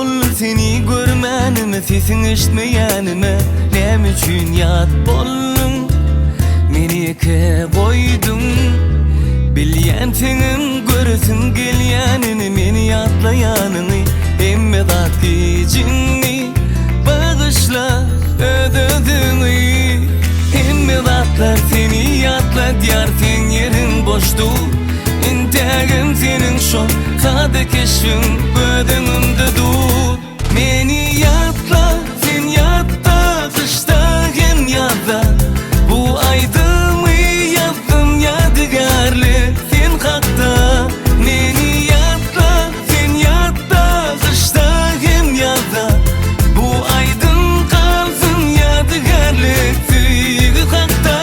bolly seni görmänime, sesin eşitmeýänime näme üçin ýat boldun? Meni eke goýdun. Bilýän seňim göresin gelýänini, meni ýatlaýanyny, emme zat gejinni bagyşla ödödüňi. Emme zatlar seni ýatla diýär, sen ýerin boşdur. İntagim senin şol sade keşfin gödüňümde dur. Meni ýatla, sen ýatda, kışda hem ýazda. Bu aýdymy ýazdym ýadygarly sen hakda. Meni ýatla, sen ýatda, kışda hem ýazda. Bu aýdym kalsyn ýadygarly süýgi hakda.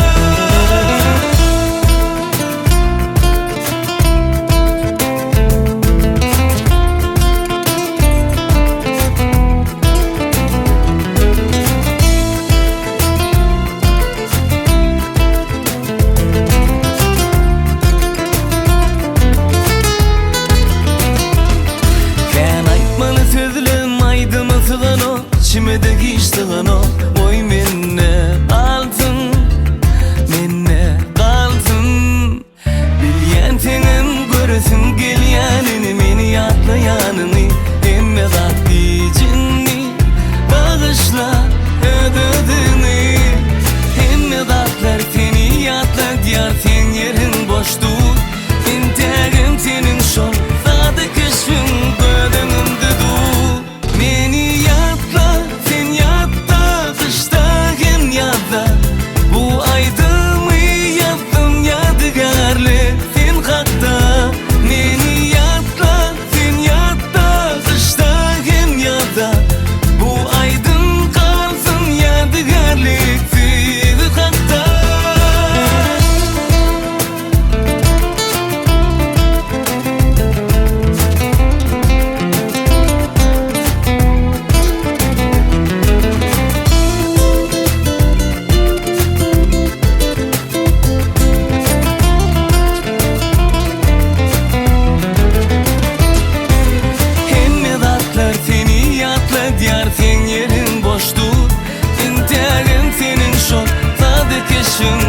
İçime de geçtiğin o oy menne kaldın. Bilýän seňim göresin gelýänini, meni ýatlaýanyny, emme zat gejinni bagyşla ödödüňi. Emme zatlar seni ýatla diýär, sen ýerin boşdur. Intagim senin şol sade keşfin gödüňümde dur. Meni bu aýdymy ýazdym ýadygarly sen hakda. Meni ýatla, sen ýatda, kışda hem ýazda. Bu aýdym kalsyn ýadygarly süýgi hakda. Diýär sen ýerin boşdur. Intagim senin şol sade keşfin